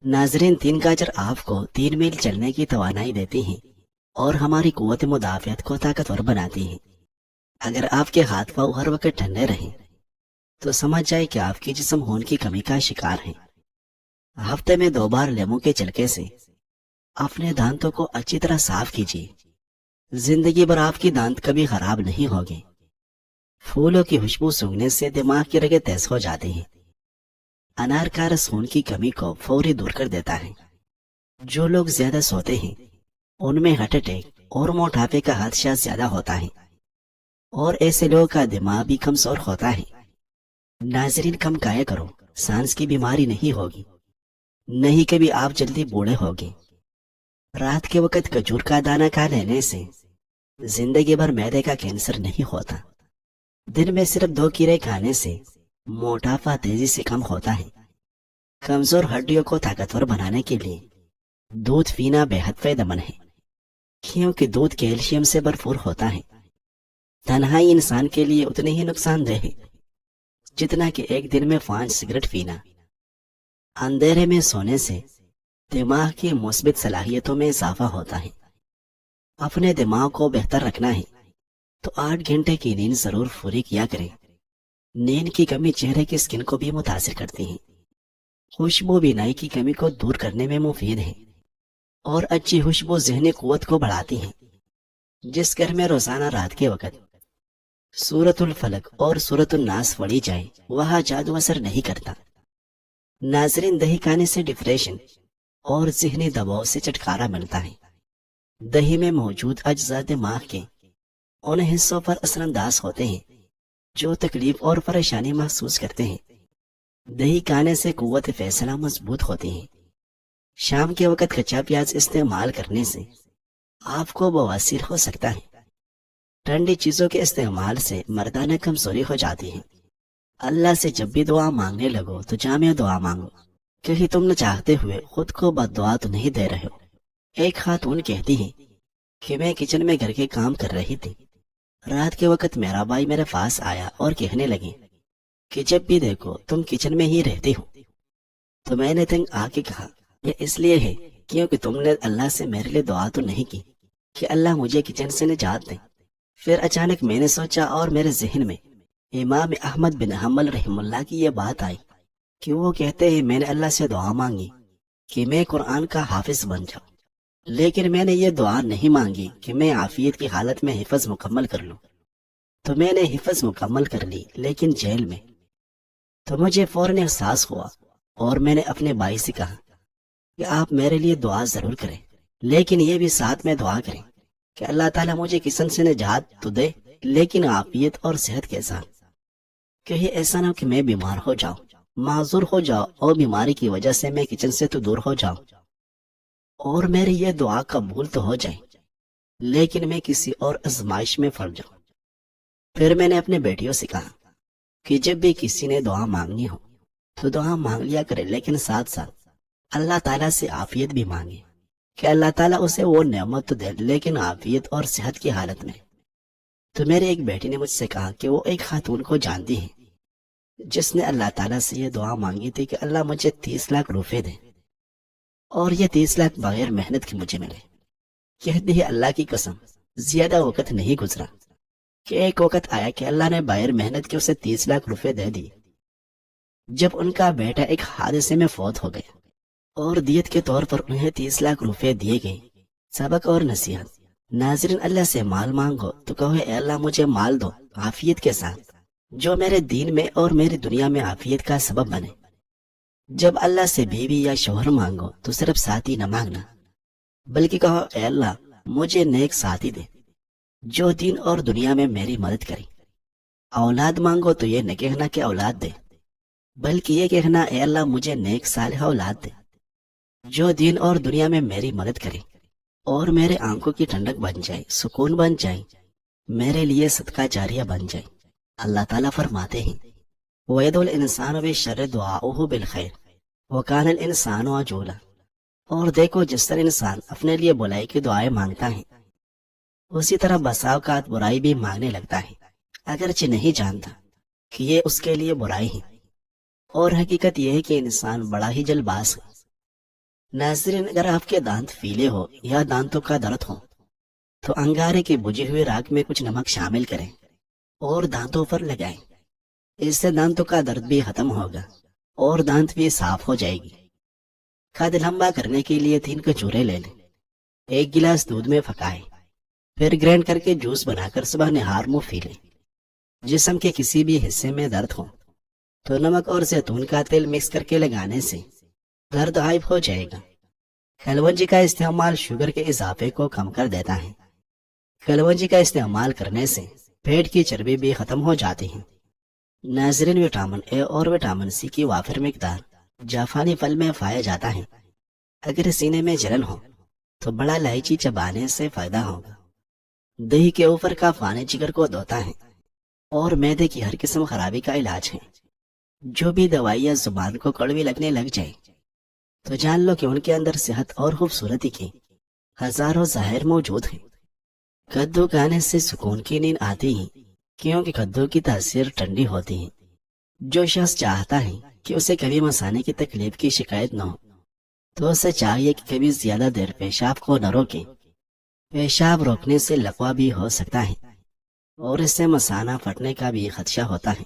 नाजरीन, 3 गाजर आपको 3 मील चलने की तवानाई देती हैं और हमारी कुव्वत मुदाफ़ियत को ताकतवर बनाती हैं। अगर आपके हाथ पाँव हर वक्त ठंडे रहें तो समझ जाए कि आपकी जिस्म खून की कमी का शिकार है। हफ्ते में 2 बार लेमू के छिलके से अपने दांतों को अच्छी तरह साफ कीजिए। जिंदगी भर आपकी दांत कभी खराब नहीं होगी। फूलों की खुशबू सूंघने से दिमाग की रगें तेज हो जाती हैं। अनार का रस खून की कमी को फौरी दूर कर देता है। जो लोग ज्यादा सोते हैं उनमें हार्ट अटैक और मोटापे का हादसा ज्यादा होता है और ऐसे लोगों का दिमाग भी कमजोर होता है। नाजरीन, कम खाया करो, सांस की बीमारी नहीं होगी, नहीं कभी आप जल्दी बूढ़े होगे। रात के वक्त खजूर का दाना खा लेने से जिंदगी भर मैदे का कैंसर नहीं होता। दिन में सिर्फ 2 कीड़े खाने से मोटापा तेजी से कम होता है। कमजोर हड्डियों को ताकतवर बनाने के लिए दूध पीना बेहद फायदेमंद है, क्योंकि दूध कैल्शियम से भरपूर होता है। तन्हाई इंसान के लिए उतनी ही नुकसानदेह है जितना कि एक दिन में 5 सिगरेट पीना। अंधेरे में सोने से दिमाग की मुस्बित सलाहियतों में इजाफा होता है। अपने दिमाग को बेहतर रखना है तो 8 घंटे की नींद जरूर पूरी किया करें। नींद की कमी चेहरे की स्किन को भी मुतासिर करती है। खुशबू बीनाई की कमी को दूर करने में मुफीद है और अच्छी खुशबू ज़हनी कुव्वत को बढ़ाती है। जिस घर में रोजाना रात के वक्त सूरतुल फलक और सूरतुल नास पढ़ी जाए वहां जादू असर नहीं करता। नाजरीन, दही खाने से डिप्रेशन और ज़हनी दबाव से छुटकारा मिलता है। दही में मौजूद अज्जा दिमाग के उन हिस्सों पर असरअंदाज होते हैं जो तकलीफ और परेशानी महसूस करते हैं। दही खाने से कुव्वत फैसला मजबूत होती है। शाम के वक्त कच्चा प्याज इस्तेमाल करने से आपको बवासीर हो सकता है। ठंडी चीजों के इस्तेमाल से मर्दाना कमजोरी हो जाती है। अल्लाह से जब भी दुआ मांगने लगो तो जामिया दुआ मांगो, क्योंकि तुम न चाहते हुए खुद को बद्दुआ तो नहीं दे रहे हो। एक खातून कहती है कि मैं किचन में घर के काम कर रही थी। रात के वक्त मेरा भाई मेरे पास आया और कहने लगे कि जब भी देखो तुम किचन में ही रहती हो। तो मैंने तंग आके कहा, यह इसलिए है क्योंकि तुमने अल्लाह से मेरे लिए दुआ तो नहीं की कि अल्लाह मुझे किचन से निजात दे। फिर अचानक मैंने सोचा और मेरे जहन में इमाम अहमद बिन हम्बल रहमुल्लाह की यह बात आई कि वो कहते हैं मैंने अल्लाह से दुआ मांगी कि मैं कुरान का हाफिज बन जाऊं, लेकिन मैंने ये दुआ नहीं मांगी कि मैं आफियत की हालत में हिफज मुकम्मल कर लूं। तो मैंने हिफज मुकम्मल कर ली, लेकिन जेल में। तो मुझे फौरन एहसास हुआ और मैंने अपने भाई से कहा कि आप मेरे लिए दुआ जरूर करें, लेकिन ये भी साथ में दुआ करें कि अल्लाह ताला मुझे किचन से निजात तो दे, लेकिन आफियत और सेहत के साथ। कहीं ऐसा ना हो कि मैं बीमार हो जाऊं, माजूर हो जाऊं और बीमारी की वजह से मैं किचन से तो दूर हो जाऊं और मेरी ये दुआ कबूल तो हो जाए, लेकिन मैं किसी और आजमाइश में फंस जाऊं। फिर मैंने अपने बेटियों से कहा कि जब भी किसी ने दुआ मांगनी हो तो दुआ मांग लिया करे, लेकिन साथ साथ अल्लाह ताला से आफियत भी मांगे कि अल्लाह ताला उसे वो नेमत तो दे, लेकिन आफियत और सेहत की हालत में। तो मेरी एक बेटी ने मुझसे कहा कि वो एक खातून को जानती है जिसने अल्लाह ताला से ये दुआ मांगी थी कि अल्लाह मुझे 30 लाख रुपए दे, और ये 30 लाख बगैर मेहनत के मुझे मिले। कहती है अल्लाह की कसम, ज्यादा वक्त नहीं गुजरा कि एक वक्त आया कि अल्लाह ने बगैर मेहनत के उसे 30 लाख रुपए दे दिए। जब उनका बेटा एक हादसे में फौत हो गया और दियत के तौर पर उन्हें 30 लाख रुपए दिए गए। सबक और नसीहत, नाज़रीन, अल्लाह से माल मांगो तो कहो ए अल्लाह मुझे माल दो आफियत के साथ, जो मेरे दीन में और मेरी दुनिया में आफियत का सबब बने। जब अल्लाह से बीवी या शोहर मांगो तो सिर्फ साथी न मांगना, बल्कि कहो ए अल्लाह मुझे नेक साथी दे जो दीन और दुनिया में मेरी मदद करे। औलाद मांगो तो ये न कहना कि औलाद दे, बल्कि ये कहना ए अल्लाह मुझे नेक सालिह औलाद दे जो दीन और दुनिया में मेरी मदद करे और मेरे आंखों की ठंडक बन जाए, सुकून बन जाए, मेरे लिए सदका जारिया बन जाए। अल्लाह ताला फरमाते हैं वयदुल इंसान बिश्शर्रि दुआउहु बिल खैर व कानल इंसानु अजूला। और देखो, जिस तरह इंसान अपने लिए बुराई की दुआएं मांगता है, उसी तरह बसा औकात बुराई भी मांगने लगता है, अगरचे नहीं जानता कि ये उसके लिए बुराई है। और हकीकत यह है कि इंसान बड़ा ही जल्दबाज है नाज़रीन, अगर आपके दांत पीले हो या दांतों का दर्द हो तो अंगारे की बुझी हुई राख में कुछ नमक शामिल करें और दांतों पर लगाएं। इससे दांतों का दर्द भी खत्म होगा और दांत भी साफ हो जाएगी। कद लंबा करने के लिए 3 खजूरें ले लें, 1 गिलास दूध में पकाएं, फिर ग्राइंड करके जूस बनाकर सुबह निहार मुंह पी लें। जिस्म के किसी भी हिस्से में दर्द हो तो नमक और जैतून का तेल मिक्स करके लगाने से दर्द गायब हो जाएगा। कलवंजी का इस्तेमाल शुगर के इजाफे को कम कर देता है। कलवंजी का इस्तेमाल करने से पेट की चर्बी भी खत्म हो जाती है। नाज़रीन, विटामिन ए और विटामिन सी की वाफिर मिकदार जाफानी फल में पाया जाता है। अगर सीने में जलन हो तो बड़ा इलायची चबाने से फायदा होगा। दही के ऊपर का पानी जिगर को धोता है और मैदे की हर किस्म खराबी का इलाज है। जो भी दवाइयाँ जुबान को कड़वी लगने लग जाए तो जान लो कि उनके अंदर सेहत और खूबसूरती की हजारों ज़ाहिर मौजूद हैं। कद्दू खाने से सुकून की नींद आती है क्योंकि कद्दू की तासीर ठंडी होती है। जो शख्स चाहता है कि उसे कभी मसाने की तकलीफ की शिकायत न हो तो उसे चाहिए कि कभी ज्यादा देर पेशाब को न रोके। पेशाब रोकने से लकवा भी हो सकता है और इससे मसाना फटने का भी खदशा होता है।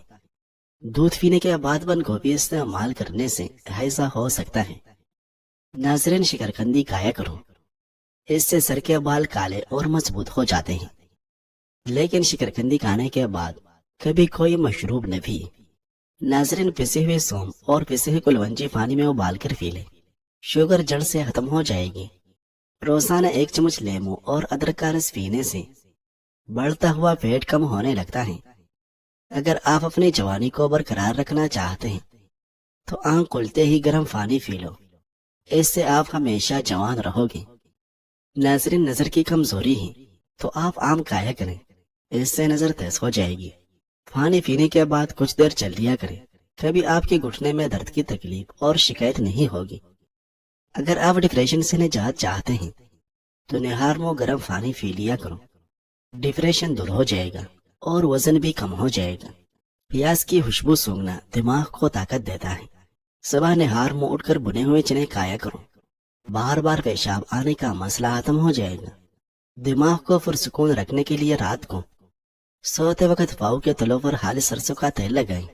दूध पीने के बाद बंद गोभी इस्तेमाल करने से हैजा हो सकता है। नाज़रीन, शिकरकंदी खाया करो, इससे सर के बाल काले और मजबूत हो जाते हैं। लेकिन शिकरकंदी खाने के बाद कभी कोई मशरूब न पिए। नाज़रीन, पिसे हुए सौंफ और पिसे हुए कुलवंजी पानी में उबाल कर पी ले, शुगर जड़ से खत्म हो जाएगी। रोजाना 1 चम्मच लेमू और अदरक का रस पीने से बढ़ता हुआ पेट कम होने लगता है। अगर आप अपनी जवानी को बरकरार रखना चाहते हैं तो आंख खुलते ही गर्म पानी पी लो, इससे आप हमेशा जवान रहोगे। नाज़रीन, नजर की कमजोरी है तो आप आम खाया करें, इससे नजर तेज हो जाएगी। पानी पीने के बाद कुछ देर चल लिया करें, कभी आपके घुटने में दर्द की तकलीफ और शिकायत नहीं होगी। अगर आप डिप्रेशन से निजात चाहते हैं तो निहार में गर्म पानी पी लिया करो, डिप्रेशन दूर हो जाएगा और वजन भी कम हो जाएगा। प्याज की खुशबू सूंघना दिमाग को ताकत देता है। सुबह निहार में उठकर बुने हुए चने खाया करो, बार बार पेशाब आने का मसला खत्म हो जाएगा। दिमाग को पुरसुकून रखने के लिए रात को सोते वक्त पाँव के तलों पर खाली सरसों का तेल लगाएं,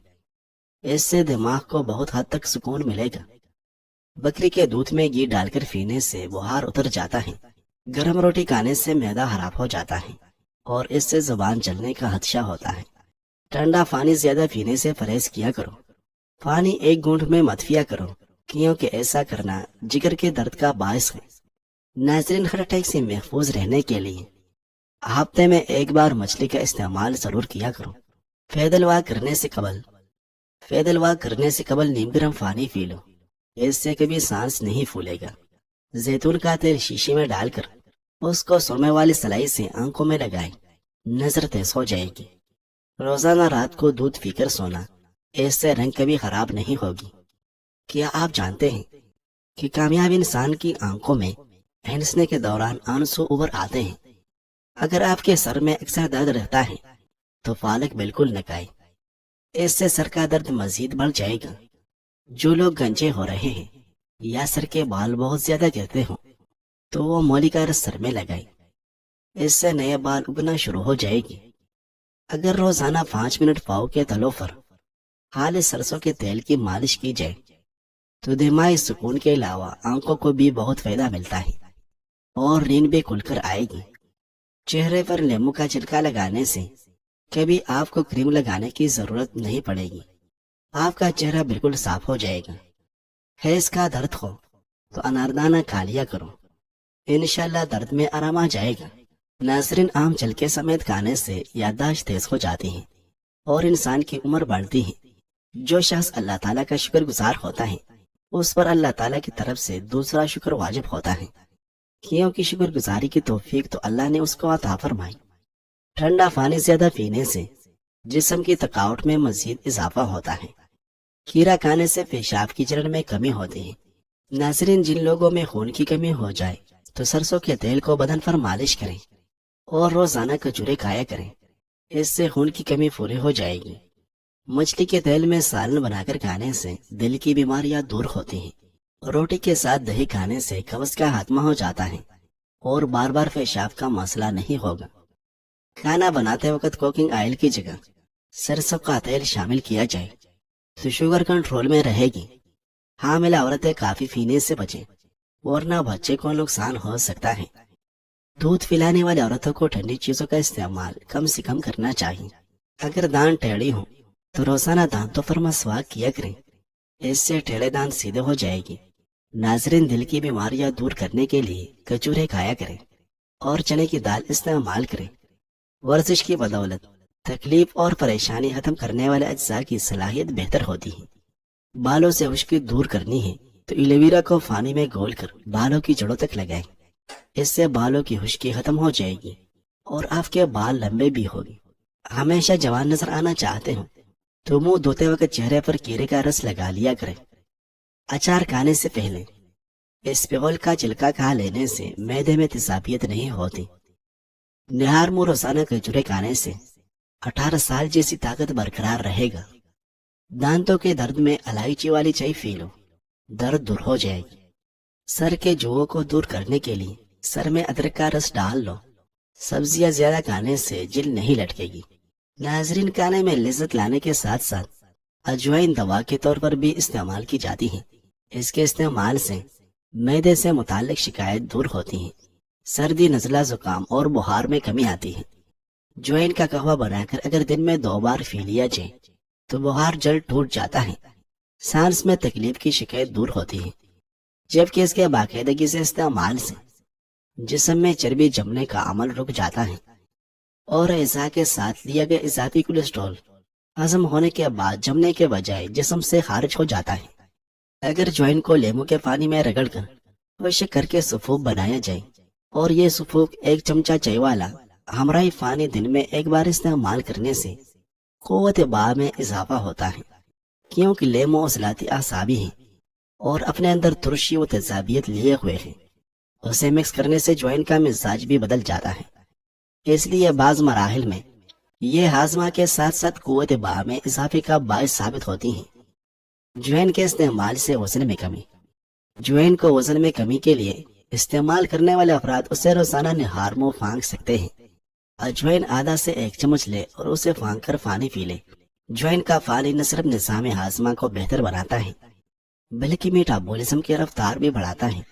इससे दिमाग को बहुत हद तक सुकून मिलेगा। बकरी के दूध में घी डालकर पीने से बुखार उतर जाता है। गर्म रोटी खाने से मैदा खराब हो जाता है और इससे जुबान जलने का खदशा होता है। ठंडा पानी ज्यादा पीने से परहेज किया करो। पानी 1 घूंट में मत पिया करो क्योंकि ऐसा करना जिगर के दर्द का बायस है। नाज़रीन, हार्ट अटैक से महफूज रहने के लिए हफ्ते में 1 बार मछली का इस्तेमाल जरूर किया करो। पैदल वाक करने से कबल नीम गर्म पानी पी लो, इससे कभी सांस नहीं फूलेगा। जैतून का तेल शीशे में डालकर उसको सुरमे वाली सलाई से आंखों में लगाएं, नजर तेज हो जाएगी। रोजाना रात को दूध पीकर सोना, इससे रंग कभी खराब नहीं होगी। क्या आप जानते हैं कि कामयाब इंसान की आंखों में हंसने के दौरान आंसू उभर आते हैं। अगर आपके सर में अक्सर दर्द रहता है तो पालक बिल्कुल न खाएं, इससे सर का दर्द मजीद बढ़ जाएगा। जो लोग गंजे हो रहे हैं या सर के बाल बहुत ज्यादा गिरते हो तो वो मूली का रस सर में लगाएं, इससे नए बाल उगना शुरू हो जाएगी। अगर रोजाना 5 मिनट पाँव के तलों पर खाली सरसों के तेल की मालिश की जाए तो दिमागी सुकून के अलावा आंखों को भी बहुत फायदा मिलता है और नींद भी खुलकर आएगी। चेहरे पर नींबू का छिलका लगाने से कभी आपको क्रीम लगाने की जरूरत नहीं पड़ेगी, आपका चेहरा बिल्कुल साफ हो जाएगा। हैज का दर्द हो तो अनारदाना खा लिया करो, इंशाल्लाह दर्द में आराम आ जाएगा। नाज़रीन, आम छिलके समेत खाने से याददाश्त तेज हो जाती है और इंसान की उम्र बढ़ती है। जो शख्स अल्लाह ताला का शुक्रगुजार होता है उस पर अल्लाह ताला की तरफ से दूसरा शुक्र वाजिब होता है, क्योंकि शुक्रगुजारी की तौफीक तो अल्लाह ने उसको अता फरमाई। ठंडा पानी ज्यादा पीने से जिस्म की थकावट में मजीद इजाफा होता है। खीरा खाने से पेशाब की जलन में कमी होती है। नाज़रीन, जिन लोगों में खून की कमी हो जाए तो सरसों के तेल को बदन पर मालिश करें और रोजाना खजूरें खाया करें, इससे खून की कमी पूरी हो जाएगी। मछली के तेल में सालन बनाकर खाने से दिल की बीमारियां दूर होती हैं। रोटी के साथ दही खाने से कब्ज का खात्मा हो जाता है और बार बार पेशाब का मसला नहीं होगा। खाना बनाते वक्त कुकिंग ऑयल की जगह सरसों का तेल शामिल किया जाए तो शुगर कंट्रोल में रहेगी। हामिला औरतें काफी पीने से बचें वरना बच्चे को नुकसान हो सकता है। दूध पिलाने वाली औरतों को ठंडी चीजों का इस्तेमाल कम से कम करना चाहिए। अगर दांत टेढ़ी हो तो रोजाना दांतों पर मसवाक किया करें, इससे टेढ़े दांत सीधे हो जाएगी। नाजरीन, दिल की बीमारियां दूर करने के लिए कचूरे खाया करें और चने की दाल इस्तेमाल करें। वर्जिश की बदौलत तकलीफ और परेशानी खत्म करने वाले अज्जा की सलाहियत बेहतर होती है। बालों से खुश्की दूर करनी है तो एलोवेरा को पानी में घोलकर बालों की जड़ों तक लगाएं। इससे बालों की खुश्की खत्म हो जाएगी और आपके बाल लंबे भी होंगे। हमेशा जवान नजर आना चाहते हो तो मुंह धोते वक्त चेहरे पर कीड़े का रस लगा लिया करें। अचार खाने से पहले इस्पेगोल का छिलका खा लेने से मैदे में तेजाबियत नहीं होती। निहार मुंह रोजाना खजूरें खाने से 18 साल जैसी ताकत बरकरार रहेगा। दांतों के दर्द में इलायची वाली चाय पी लो, दर्द दूर हो जाएगी। सर के जुओं को दूर करने के लिए सर में अदरक का रस डाल लो। सब्जियां ज्यादा खाने से जिल नहीं लटकेगी। नाजरीन, खाने में लज्जत लाने के साथ साथ अजवाइन दवा के तौर पर भी इस्तेमाल की जाती है। इसके इस्तेमाल से मैदे से मुताल्लिक शिकायत दूर होती है। सर्दी, नज़ला, जुकाम और बुखार में कमी आती है। ज्वाइन का कहवा बनाकर अगर दिन में 2 बार पी लिया जाए तो बुखार जल्द टूट जाता है। सांस में तकलीफ की शिकायत दूर होती है, जबकि इसके बाकायदगी से इस्तेमाल से जिस्म में चर्बी जमने का अमल रुक जाता है और ऐसा के साथ लिया गया इजाफी कोलेस्ट्रॉल हजम होने के बाद जमने के बजाय जिस्म से खारिज हो जाता है। अगर ज्वाइन को लेमू के पानी में रगड़कर वश करके सुफूफ बनाया जाए और ये सुफूफ 1 चमचा चाय वाला हमराही पानी दिन में 1 बार इस्तेमाल करने से कुव्वत बा में इजाफा होता है, क्योंकि लेमू असलाती आसाबी है और अपने अंदर तुरशी व तेजाबियत लिए हुए है। उसे मिक्स करने से ज्वाइन का मिजाज भी बदल जाता है। इसलिए बाज मराहिल में ये हाजमा के साथ साथ कुव्वत बा में इजाफे का बायस साबित होती है। ज्वाइन के इस्तेमाल से वजन में कमी। ज्वाइन को वजन में कमी के लिए इस्तेमाल करने वाले अफराद उसे रोजाना निहार मुंह फांक सकते हैं। अजवाइन आधा से 1 चम्मच ले और उसे फांक कर पानी पी ले। ज्वाइन का पानी न सिर्फ निज़ाम हाजमा को बेहतर बनाता है बल्कि मेटाबॉलिज्म की रफ्तार भी बढ़ाता है।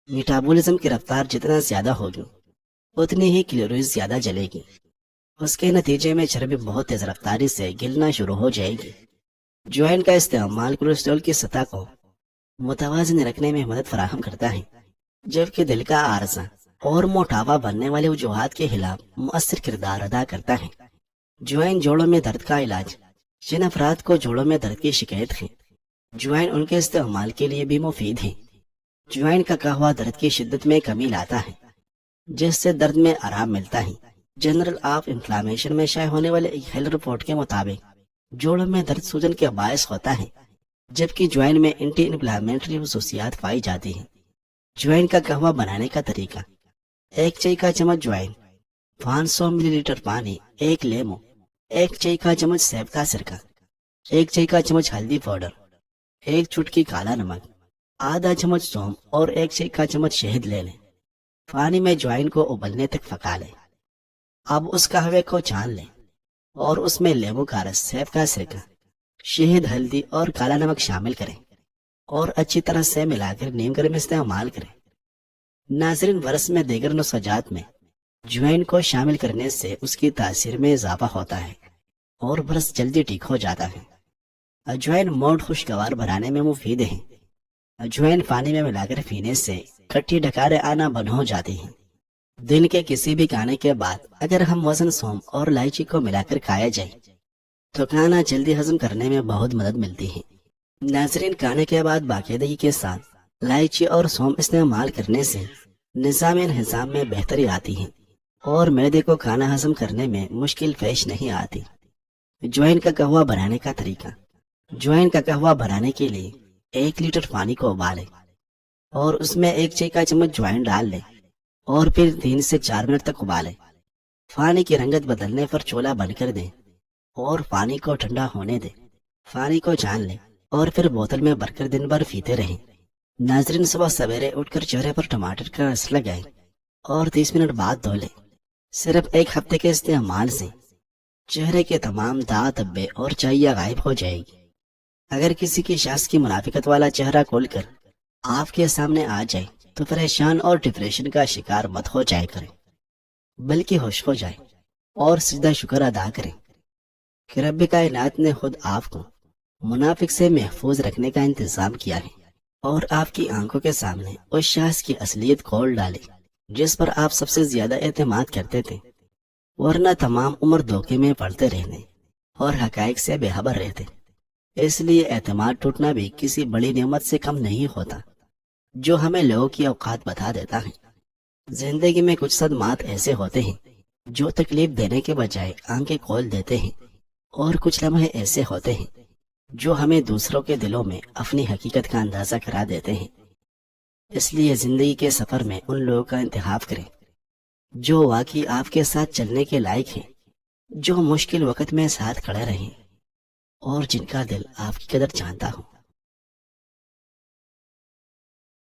मेटाबॉलिज्म की रफ्तार जितना ज्यादा होगी उतनी ही कैलोरीज ज्यादा जलेगी। उसके नतीजे में चर्बी बहुत तेज रफ्तारी से गिलना शुरू हो जाएगी। ज्वाइन का इस्तेमाल कोलेस्ट्रॉल की सतह को मुतवाज़िन रखने में मदद फराहम करता है, जबकि दिल का आर्जा और मोटापा बनने वाले वजूहात के खिलाफ मुअस्सिर किरदार अदा करता है। ज्वाइन जोड़ों में दर्द का इलाज। जिन अफराद को जोड़ों में दर्द की शिकायत है, ज्वाइन उनके इस्तेमाल के लिए भी मुफीद है। ज्वाइन का कहवा दर्द की शिद्दत में कमी लाता है, जिससे दर्द में आराम मिलता है। जनरल ऑफ इन्फ्लामेशन में शाये होने वाले एक हेल्थ रिपोर्ट के मुताबिक जोड़ों में दर्द सूजन के बायस होता है, जबकि ज्वाइन में एंटी इन्फ्लामेटरी खसूसियात पाई जाती है। ज्वाइन का कहवा बनाने का तरीका। 1 चाय का चम्मच ज्वाइन, 500 मिलीलीटर पानी, 1 लेमू, 1 चाय का चम्मच सेब का सिरका, 1 चाय का चम्मच हल्दी पाउडर, 1 चुटकी काला नमक, आधा चम्मच सौंफ और 1 चाय का चम्मच शहद ले लें। पानी में ज्वाइन को उबलने तक पका लें। अब उस कहवे को छान लें और उसमें लेमू का रस, सेब का सिरका, शहद, हल्दी और काला नमक शामिल करें और अच्छी तरह से मिलाकर नीम गर्म इस्तेमाल करें। नाज़रीन, बरस में दीगर नुस्खाजात में ज्वाइन को शामिल करने से उसकी तासीर में इजाफा होता है और बरस जल्दी ठीक हो जाता है। अजवाइन मूड खुशगवार बनाने में मुफीद है। अजवाइन पानी में मिलाकर पीने से खट्टी डकारें आना बंद हो जाती हैं। दिन के किसी भी खाने के बाद अगर हम वजन, सौंफ और इलायची को मिलाकर खाया जाए तो खाना जल्दी हजम करने में बहुत मदद मिलती है। नाज़रीन, खाने के बाद बाकायदगी के साथ इलायची और सौंफ इस्तेमाल करने से निज़ाम इंहिज़ाम में बेहतरी आती है और मैदे को खाना हजम करने में मुश्किल पेश नहीं आती। ज्वाइन का कहवा बनाने का तरीका। ज्वाइन का कहवा बनाने के लिए 1 लीटर पानी को उबालें और उसमें 1 चाय का चम्मच ज्वाइन डाल लें और फिर 3 से 4 मिनट तक उबालें। पानी की रंगत बदलने पर चूल्हा बंद कर दें और पानी को ठंडा होने दें। पानी को छान लें और फिर बोतल में भरकर दिन भर पीते रहें। नाजरीन, सुबह सवेरे उठकर चेहरे पर टमाटर का रस लगाए और 30 मिनट बाद धो ले। सिर्फ एक हफ्ते के इस्तेमाल से चेहरे के तमाम दाग धब्बे और चाइया गायब हो जाएगी। अगर किसी की शख्स की मुनाफिकत वाला चेहरा खोलकर आपके सामने आ जाए तो परेशान और डिप्रेशन का शिकार मत हो जाए करें, बल्कि होश हो जाए और सीधा शुक्र अदा करें कि रब कायनात ने खुद आपको मुनाफिक से महफूज रखने का इंतजाम किया है और आपकी आंखों के सामने उस शख्स की असलियत खोल डाली जिस पर आप सबसे ज्यादा एतमाद करते थे, वरना तमाम उम्र धोखे में पड़ते रहने और हकायक से बेखबर रहते। इसलिए एतमाद टूटना भी किसी बड़ी नेमत से कम नहीं होता जो हमें लोगों की औकात बता देता है। जिंदगी में कुछ सदमात ऐसे होते हैं जो तकलीफ देने के बजाय आंखें खोल देते हैं, और कुछ लम्हे ऐसे होते हैं जो हमें दूसरों के दिलों में अपनी हकीकत का अंदाजा करा देते हैं। इसलिए जिंदगी के सफर में उन लोगों का इंतखाब करें जो वाकई आपके साथ चलने के लायक हैं, जो मुश्किल वक्त में साथ खड़े रहें और जिनका दिल आपकी कदर जानता हो।